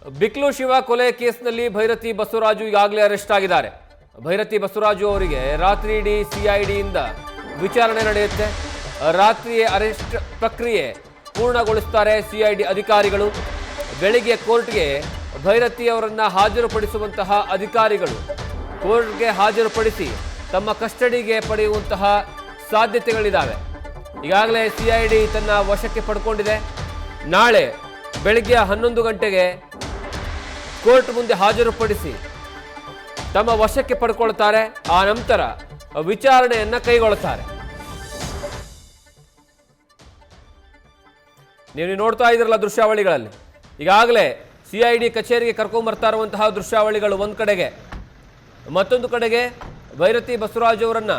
ಬಿಕ್ಲು ಶಿವ ಕೊಲೆ ಕೇಸ್ನಲ್ಲಿ ಭೈರತಿ ಬಸವರಾಜು ಈಗಾಗಲೇ ಅರೆಸ್ಟ್ ಆಗಿದ್ದಾರೆ. ಭೈರತಿ ಬಸವರಾಜು ಅವರಿಗೆ ರಾತ್ರಿ ಇಡೀ ಸಿಐಡಿಯಿಂದ ವಿಚಾರಣೆ ನಡೆಯುತ್ತೆ. ರಾತ್ರಿಯೇ ಅರೆಸ್ಟ್ ಪ್ರಕ್ರಿಯೆ ಪೂರ್ಣಗೊಳಿಸುತ್ತಾರೆ ಸಿಐಡಿ ಅಧಿಕಾರಿಗಳು. ಬೆಳಿಗ್ಗೆ ಕೋರ್ಟ್ಗೆ ಭೈರತಿ ಅವರನ್ನು ಹಾಜರುಪಡಿಸುವಂತಹ ಅಧಿಕಾರಿಗಳು ಕೋರ್ಟ್ಗೆ ಹಾಜರುಪಡಿಸಿ ತಮ್ಮ ಕಸ್ಟಡಿಗೆ ಪಡೆಯುವಂತಹ ಸಾಧ್ಯತೆಗಳಿದ್ದಾವೆ. ಈಗಾಗಲೇ ಸಿಐಡಿ ತನ್ನ ವಶಕ್ಕೆ ಪಡ್ಕೊಂಡಿದೆ. ನಾಳೆ ಬೆಳಗ್ಗೆ 11 ಗಂಟೆಗೆ ಕೋರ್ಟ್ ಮುಂದೆ ಹಾಜರುಪಡಿಸಿ ತಮ್ಮ ವಶಕ್ಕೆ ಪಡ್ಕೊಳ್ತಾರೆ. ಆ ನಂತರ ವಿಚಾರಣೆಯನ್ನ ಕೈಗೊಳ್ಳುತ್ತಾರೆ. ನೀವು ನೋಡ್ತಾ ಇದ್ರಲ್ಲ ದೃಶ್ಯಾವಳಿಗಳಲ್ಲಿ, ಈಗಾಗಲೇ ಸಿಐಡಿ ಕಚೇರಿಗೆ ಕರ್ಕೊಂಡ್ಬರ್ತಾ ಇರುವಂತಹ ದೃಶ್ಯಾವಳಿಗಳು ಒಂದು ಕಡೆಗೆ, ಮತ್ತೊಂದು ಕಡೆಗೆ ಭೈರತಿ ಬಸವರಾಜ್ ಅವರನ್ನ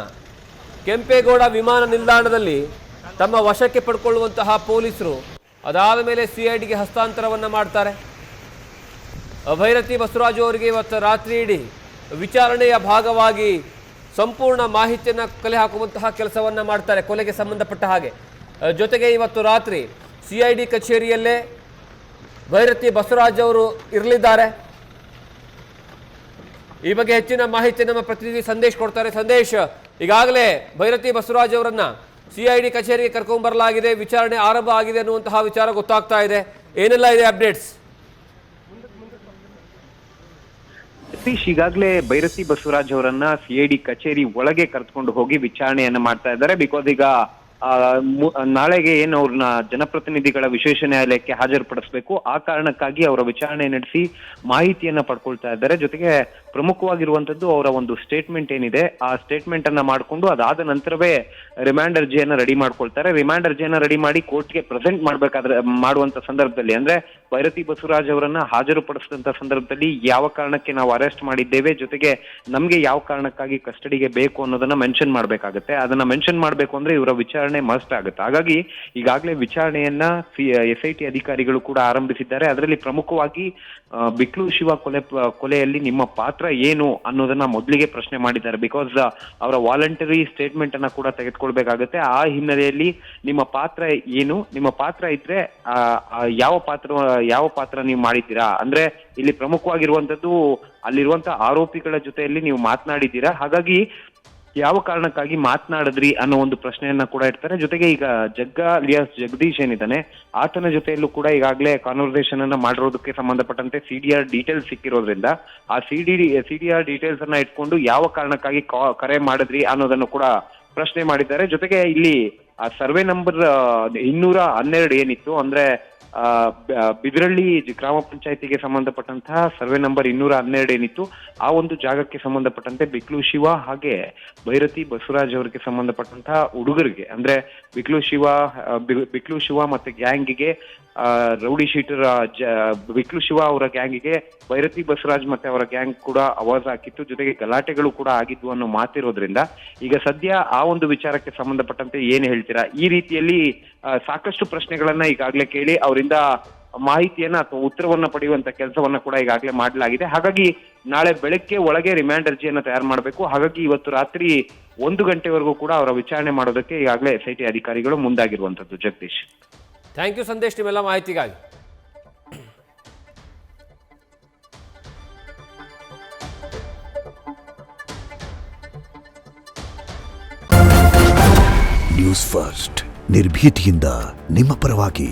ಕೆಂಪೇಗೌಡ ವಿಮಾನ ನಿಲ್ದಾಣದಲ್ಲಿ ತಮ್ಮ ವಶಕ್ಕೆ ಪಡ್ಕೊಳ್ಳುವಂತಹ ಪೊಲೀಸರು ಅದಾದ ಮೇಲೆ ಸಿಐಡಿಗೆ ಹಸ್ತಾಂತರವನ್ನು ಮಾಡ್ತಾರೆ. ಭೈರತಿ ಬಸವರಾಜು ಅವರಿಗೆ ಇವತ್ತು ರಾತ್ರಿ ಇಡೀ ವಿಚಾರಣೆಯ ಭಾಗವಾಗಿ ಸಂಪೂರ್ಣ ಮಾಹಿತಿಯನ್ನು ಕಲೆ ಹಾಕುವಂತಹ ಕೆಲಸವನ್ನು ಮಾಡ್ತಾರೆ ಕೊಲೆಗೆ ಸಂಬಂಧಪಟ್ಟ ಹಾಗೆ. ಜೊತೆಗೆ ಇವತ್ತು ರಾತ್ರಿ ಸಿಐಡಿ ಕಚೇರಿಯಲ್ಲೇ ಭೈರತಿ ಬಸವರಾಜ್ ಅವರು ಇರಲಿದ್ದಾರೆ. ಈ ಬಗ್ಗೆ ಹೆಚ್ಚಿನ ಮಾಹಿತಿ ನಮ್ಮ ಪ್ರತಿನಿಧಿ ಸಂದೇಶ್ ಕೊಡ್ತಾರೆ. ಸಂದೇಶ್, ಈಗಾಗಲೇ ಭೈರತಿ ಬಸವರಾಜ್ ಅವರನ್ನ ಸಿಐಡಿ ಕಚೇರಿಗೆ ಕರ್ಕೊಂಡ್ಬರಲಾಗಿದೆ, ವಿಚಾರಣೆ ಆರಂಭ ಆಗಿದೆ ಅನ್ನುವಂತಹ ವಿಚಾರ ಗೊತ್ತಾಗ್ತಾ ಇದೆ. ಏನೆಲ್ಲ ಇದೆ ಅಪ್ಡೇಟ್ಸ್? ಸತೀಶ್, ಈಗಾಗಲೇ ಭೈರತಿ ಬಸವರಾಜ್ ಅವರನ್ನ ಸಿಐಡಿ ಕಚೇರಿ ಒಳಗೆ ಕರೆದುಕೊಂಡು ಹೋಗಿ ವಿಚಾರಣೆಯನ್ನ ಮಾಡ್ತಾ ಇದ್ದಾರೆ. ಬಿಕಾಸ್ ಈಗ ನಾಳೆಗೆ ಏನು ಅವ್ರನ್ನ ಜನಪ್ರತಿನಿಧಿಗಳ ವಿಶೇಷ ನ್ಯಾಯಾಲಯಕ್ಕೆ ಹಾಜರುಪಡಿಸಬೇಕು. ಆ ಕಾರಣಕ್ಕಾಗಿ ಅವರ ವಿಚಾರಣೆ ನಡೆಸಿ ಮಾಹಿತಿಯನ್ನ ಪಡ್ಕೊಳ್ತಾ ಇದ್ದಾರೆ. ಜೊತೆಗೆ ಪ್ರಮುಖವಾಗಿರುವಂತದ್ದು ಅವರ ಒಂದು ಸ್ಟೇಟ್ಮೆಂಟ್ ಏನಿದೆ, ಆ ಸ್ಟೇಟ್ಮೆಂಟ್ ಅನ್ನ ಮಾಡಿಕೊಂಡು ಅದಾದ ನಂತರವೇ ರಿಮಾಂಡ್ ಅರ್ಜಿಯನ್ನ ರೆಡಿ ಮಾಡ್ಕೊಳ್ತಾರೆ. ರಿಮಾಂಡ್ ಅರ್ಜಿಯನ್ನ ರೆಡಿ ಮಾಡಿ ಕೋರ್ಟ್ಗೆ ಪ್ರೆಸೆಂಟ್ ಮಾಡುವಂತ ಸಂದರ್ಭದಲ್ಲಿ, ಅಂದ್ರೆ ಭೈರತಿ ಬಸವರಾಜ್ ಅವರನ್ನ ಹಾಜರುಪಡಿಸಿದಂತ ಸಂದರ್ಭದಲ್ಲಿ ಯಾವ ಕಾರಣಕ್ಕೆ ನಾವು ಅರೆಸ್ಟ್ ಮಾಡಿದ್ದೇವೆ, ಜೊತೆಗೆ ನಮ್ಗೆ ಯಾವ ಕಾರಣಕ್ಕಾಗಿ ಕಸ್ಟಡಿಗೆ ಬೇಕು ಅನ್ನೋದನ್ನ ಮೆನ್ಷನ್ ಮಾಡ್ಬೇಕಾಗತ್ತೆ. ಅದನ್ನ ಮೆನ್ಷನ್ ಮಾಡ್ಬೇಕು ಅಂದ್ರೆ ಇವರ ವಿಚಾರಣೆ ಮಸ್ಟ್ ಆಗುತ್ತೆ. ಹಾಗಾಗಿ ಈಗಾಗಲೇ ವಿಚಾರಣೆಯನ್ನ SIT ಅಧಿಕಾರಿಗಳು ಕೂಡ ಆರಂಭಿಸಿದ್ದಾರೆ. ಅದರಲ್ಲಿ ಪ್ರಮುಖವಾಗಿ ಬಿಕ್ಲು ಶಿವ ಕೊಲೆಯಲ್ಲಿ ನಿಮ್ಮ ಪಾತ್ರ ಏನು ಅನ್ನೋದನ್ನ ಮೊದಲಿಗೆ ಪ್ರಶ್ನೆ ಮಾಡಿದ್ದಾರೆ. ಬಿಕಾಸ್ ಅವರ ವಾಲಂಟರಿ ಸ್ಟೇಟ್ಮೆಂಟ್ ಅನ್ನ ಕೂಡ ತೆಗೆದುಕೊಳ್ಬೇಕಾಗತ್ತೆ. ಆ ಹಿನ್ನೆಲೆಯಲ್ಲಿ ನಿಮ್ಮ ಪಾತ್ರ ಏನು, ನಿಮ್ಮ ಪಾತ್ರ ಇದ್ರೆ ಯಾವ ಪಾತ್ರ ನೀವು ಮಾಡಿದ್ದೀರಾ, ಅಂದ್ರೆ ಇಲ್ಲಿ ಪ್ರಮುಖವಾಗಿರುವಂತದ್ದು ಅಲ್ಲಿರುವಂತ ಆರೋಪಿಗಳ ಜೊತೆಯಲ್ಲಿ ನೀವು ಮಾತನಾಡಿದ್ದೀರಾ, ಹಾಗಾಗಿ ಯಾವ ಕಾರಣಕ್ಕಾಗಿ ಮಾತನಾಡಿದ್ರಿ ಅನ್ನೋ ಒಂದು ಪ್ರಶ್ನೆಯನ್ನ ಕೂಡ ಇಡ್ತಾರೆ. ಜೊತೆಗೆ ಈಗ ಅಲಿಯಾಸ್ ಜಗದೀಶ್ ಏನಿದ್ದಾನೆ, ಆತನ ಜೊತೆಯಲ್ಲೂ ಕೂಡ ಈಗಾಗಲೇ ಕಾನ್ವರ್ಸೇಷನ್ ಅನ್ನ ಮಾಡಿರೋದಕ್ಕೆ ಸಂಬಂಧಪಟ್ಟಂತೆ CDR ಡೀಟೇಲ್ಸ್ ಸಿಕ್ಕಿರೋದ್ರಿಂದ ಆ CDR ಡೀಟೇಲ್ಸ್ ಅನ್ನ ಇಟ್ಕೊಂಡು ಯಾವ ಕಾರಣಕ್ಕಾಗಿ ಕರೆ ಮಾಡಿದ್ರಿ ಅನ್ನೋದನ್ನು ಕೂಡ ಪ್ರಶ್ನೆ ಮಾಡಿದ್ದಾರೆ. ಜೊತೆಗೆ ಇಲ್ಲಿ ಆ ಸರ್ವೆ ನಂಬರ್ 212 ಏನಿತ್ತು, ಅಂದ್ರೆ ಬಿದರಳ್ಳಿ ಗ್ರಾಮ ಪಂಚಾಯತಿಗೆ ಸಂಬಂಧಪಟ್ಟಂತಹ ಸರ್ವೆ ನಂಬರ್ 212 ಏನಿತ್ತು, ಆ ಒಂದು ಜಾಗಕ್ಕೆ ಸಂಬಂಧಪಟ್ಟಂತೆ ಬಿಕ್ಲು ಶಿವ ಹಾಗೆ ಭೈರತಿ ಬಸವರಾಜ್ ಅವರಿಗೆ ಸಂಬಂಧಪಟ್ಟಂತಹ ಹುಡುಗರಿಗೆ, ಅಂದ್ರೆ ಬಿಕ್ಲು ಶಿವ ಮತ್ತೆ ಗ್ಯಾಂಗಿಗೆ ರೌಡಿ ಶೀಟರ್ ಬಿಕ್ಲು ಶಿವ ಅವರ ಗ್ಯಾಂಗಿಗೆ ಭೈರತಿ ಬಸವರಾಜ್ ಮತ್ತೆ ಅವರ ಗ್ಯಾಂಗ್ ಕೂಡ ಆವಾಜ್ ಹಾಕಿತ್ತು. ಜೊತೆಗೆ ಗಲಾಟೆಗಳು ಕೂಡ ಆಗಿದ್ವು ಅನ್ನೋ ಮಾತಿರೋದ್ರಿಂದ ಈಗ ಸದ್ಯ ಆ ಒಂದು ವಿಚಾರಕ್ಕೆ ಸಂಬಂಧಪಟ್ಟಂತೆ ಏನ್ ಹೇಳ್ತೀರಾ? ಈ ರೀತಿಯಲ್ಲಿ ಸಾಕಷ್ಟು ಪ್ರಶ್ನೆಗಳನ್ನ ಈಗಾಗಲೇ ಕೇಳಿ ಅವರಿಂದ ಮಾಹಿತಿಯನ್ನ ಅಥವಾ ಉತ್ತರವನ್ನ ಪಡೆಯುವಂತ ಕೆಲಸವನ್ನ ಕೂಡ ಈಗಾಗಲೇ ಮಾಡಲಾಗಿದೆ. ಹಾಗಾಗಿ ನಾಳೆ ಬೆಳಗ್ಗೆ ಒಳಗೆ ರಿಮಾಂಡ್ ಅರ್ಜಿಯನ್ನ ತಯಾರು ಮಾಡಬೇಕು. ಹಾಗಾಗಿ ಇವತ್ತು ರಾತ್ರಿ 1 ಗಂಟೆವರೆಗೂ ಕೂಡ ಅವರ ವಿಚಾರಣೆ ಮಾಡೋದಕ್ಕೆ ಈಗಾಗಲೇ SIT ಅಧಿಕಾರಿಗಳು ಮುಂದಾಗಿರುವಂತದ್ದು. ಜಗದೀಶ್, ಥ್ಯಾಂಕ್ ಯು ಸಂದೇಶ್ ನಿಮ್ಮೆಲ್ಲ ಮಾಹಿತಿಗಾಗಿ. ನ್ಯೂಸ್ ಫಸ್ಟ್, ನಿರ್ಭೀತಿಯಿಂದ ನಿಮ್ಮ ಪರವಾಗಿ.